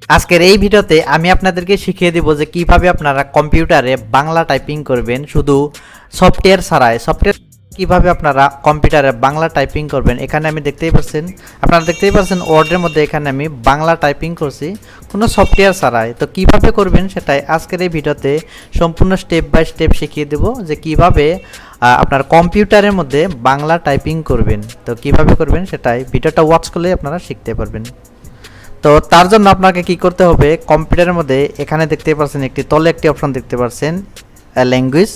আজকের এই ভিডিওতে আমি আপনাদেরকে শিখিয়ে দেব যে কিভাবে আপনারা কম্পিউটারে বাংলা টাইপিং করবেন শুধু সফটওয়্যার ছাড়াই। সফটওয়্যার কিভাবে আপনারা কম্পিউটারে বাংলা টাইপিং করবেন। এখানে আমি আপনারা দেখতেই পাচ্ছেন ওয়ার্ডের মধ্যে এখানে আমি বাংলা টাইপিং করছি কোনো সফটওয়্যার ছাড়াই। তো কিভাবে করবেন সেটাই আজকের এই ভিডিওতে সম্পূর্ণ স্টেপ বাই স্টেপ শিখিয়ে দেব যে কিভাবে আপনার কম্পিউটারের মধ্যে বাংলা টাইপিং করবেন। তো কিভাবে করবেন সেটাই ভিডিওটা ওয়াচ করলে আপনারা শিখতে পারবেন। তো তার জন্য আপনাকে কি করতে হবে, কম্পিউটারের মধ্যে এখানে দেখতে পাচ্ছেন একটি তলে একটি অপশন দেখতে পাচ্ছেন ল্যাঙ্গুয়েজ।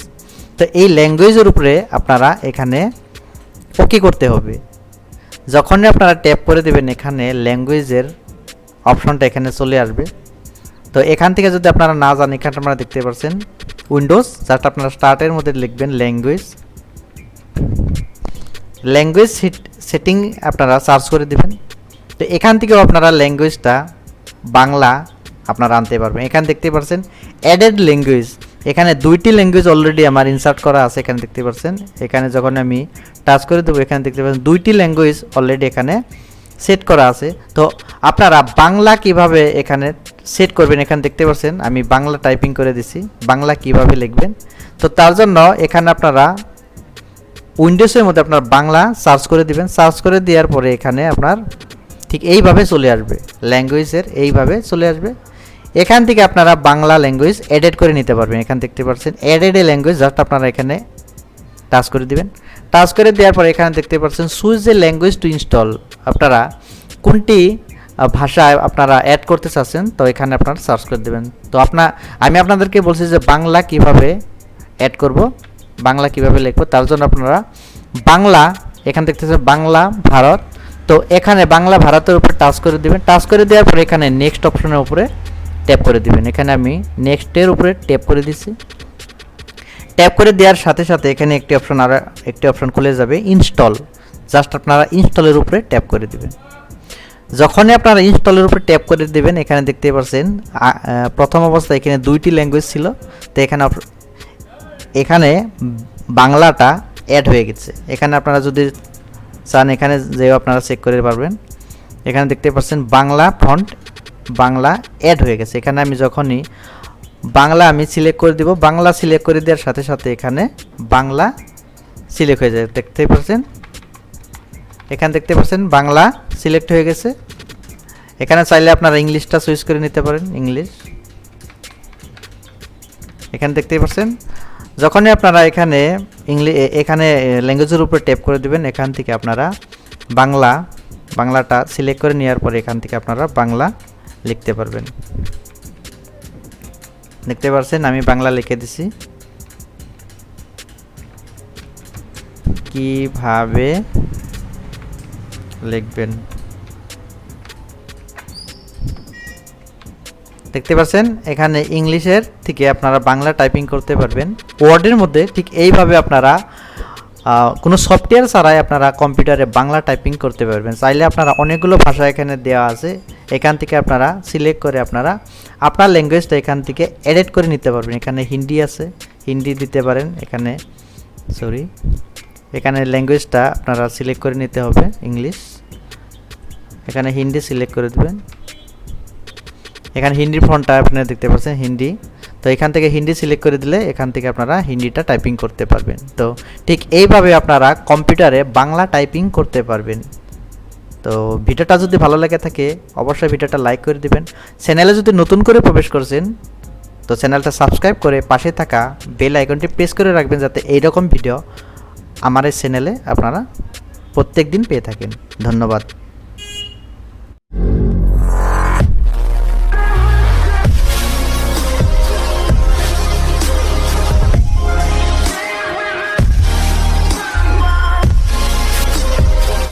তো এই ল্যাঙ্গুয়েজের উপরে আপনারা এখানে ওকে করতে হবে। যখনই আপনারা ট্যাপ করে দেবেন এখানে ল্যাঙ্গুয়েজের অপশনটা এখানে চলে আসবে। তো এখান থেকে যদি আপনারা না জানেন এখানে আপনারা দেখতে পাচ্ছেন উইন্ডোজ, জাস্ট আপনারা স্টার্টের মধ্যে লিখবেন ল্যাঙ্গুয়েজ সেটিং আপনারা সার্চ করে দেবেন। তো এখান থেকেও আপনারা ল্যাঙ্গুয়েজটা বাংলা আপনারা আনতে পারবেন। এখানে দেখতে পাচ্ছেন অ্যাডেড ল্যাঙ্গুয়েজ, এখানে দুইটি ল্যাঙ্গুয়েজ অলরেডি আমার ইনসার্ট করা আছে। এখানে দেখতে পাচ্ছেন এখানে যখন আমি টাচ করে দেবো এখানে দেখতে পাচ্ছেন দুইটি ল্যাঙ্গুয়েজ অলরেডি এখানে সেট করা আছে। তো আপনারা বাংলা কিভাবে এখানে সেট করবেন এখানে দেখতে পাচ্ছেন আমি বাংলা টাইপিং করে দিছি, বাংলা কিভাবে লিখবেন। তো তার জন্য এখানে আপনারা উইন্ডোজের মধ্যে আপনার বাংলা সার্চ করে দিবেন। সার্চ করে দেওয়ার পরে এখানে আপনার ঠিক এইভাবে চলে আসবে, ল্যাঙ্গুয়েজের এইভাবে চলে আসবে। এখান থেকে আপনারা বাংলা ল্যাঙ্গুয়েজ এডিট করে নিতে পারবেন। এখানে দেখতে পাচ্ছেন এডিট এ ল্যাঙ্গুয়েজ, জাস্ট আপনারা এখানে টাচ করে দিবেন। টাচ করে দেওয়ার পরে এখানে দেখতে পাচ্ছেন switch A language to install, আপনারা কোনটি ভাষায় আপনারা অ্যাড করতে চাচ্ছেন তো এখানে আপনারা সার্চ করে দেবেন। তো আমি আপনাদেরকে বলছি যে বাংলা কিভাবে অ্যাড করব, বাংলা কিভাবে লিখবো। তার জন্য আপনারা বাংলা এখানে দেখতেছেন বাংলা ভারত, তো এখানে বাংলা ভারতের উপরে টাচ করে দিবেন। টাচ করে দেওয়ার পরে এখানে নেক্সট অপশনের উপরে ট্যাপ করে দিবেন। এখানে আমি নেক্সটের উপরে ট্যাপ করে দিছি। ট্যাপ করে দেওয়ার সাথে সাথে এখানে একটি অপশন খুলে যাবে ইনস্টল, জাস্ট আপনারা ইনস্টলের উপরে ট্যাপ করে দিবেন। যখনই আপনারা ইনস্টলের উপরে ট্যাপ করে দেবেন এখানে দেখতে পাচ্ছেন প্রথম অবস্থায় এখানে দুইটি ল্যাঙ্গুয়েজ ছিল, তো এখানে বাংলাটা অ্যাড হয়ে গেছে। এখানে আপনারা যদি চান এখানে যেও আপনারা চেক করে পারবেন। এখানে দেখতে পাচ্ছেন বাংলা ফন্ট বাংলা অ্যাড হয়ে গেছে। এখানে আমি যখনই বাংলা আমি সিলেক্ট করে দিব, বাংলা সিলেক্ট করে দেওয়ার সাথে সাথে এখানে বাংলা সিলেক্ট হয়ে যায়। দেখতে পাচ্ছেন এখানে দেখতে পাচ্ছেন বাংলা সিলেক্ট হয়ে গেছে। এখানে চাইলে আপনারা ইংলিশটা চুজ করে নিতে পারেন, ইংলিশ। এখানে দেখতে পাচ্ছেন যখনই আপনারা এখানে ল্যাঙ্গুয়েজের উপরে ট্যাপ করে দিবেন এখান থেকে আপনারা বাংলাটা সিলেক্ট করে নেওয়ার পরে এখান থেকে আপনারা বাংলা লিখতে পারবেন। দেখতে পাচ্ছেন আমি বাংলা লিখে দিছি। কিভাবে লিখবেন দেখতে পাচ্ছেন এখানে ইংলিশের থেকে আপনারা বাংলা টাইপিং করতে পারবেন ওয়ার্ডের মধ্যে। ঠিক এইভাবে আপনারা কোনো সফটওয়্যার ছাড়াই আপনারা কম্পিউটারে বাংলা টাইপিং করতে পারবেন। চাইলে আপনারা অনেকগুলো ভাষা এখানে দেওয়া আছে, এখান থেকে আপনারা সিলেক্ট করে আপনারা আপনার ল্যাঙ্গুয়েজটা এখান থেকে এডিট করে নিতে পারবেন। এখানে হিন্দি আছে, হিন্দি দিতে পারেন। এখানে ল্যাঙ্গুয়েজটা আপনারা সিলেক্ট করে নিতে হবে ইংলিশ, এখানে হিন্দি সিলেক্ট করে দেবেন। এখানে হিন্দির ফন্টটা আপনারা দেখতে পাচ্ছেন হিন্দি, তো এখান থেকে হিন্দি সিলেক্ট করে দিলে এখান থেকে আপনারা হিন্দিটা টাইপিং করতে পারবেন। তো ঠিক এইভাবে আপনারা কম্পিউটারে বাংলা টাইপিং করতে পারবেন। তো ভিডিওটা যদি ভালো লাগে থাকে অবশ্যই ভিডিওটা লাইক করে দিবেন। চ্যানেলে যদি নতুন করে প্রবেশ করছেন তো চ্যানেলটা সাবস্ক্রাইব করে পাশে থাকা বেল আইকনটি প্রেস করে রাখবেন যাতে এইরকম ভিডিও আমার এই চ্যানেলে আপনারা প্রত্যেক দিন পেয়ে থাকেন। ধন্যবাদ।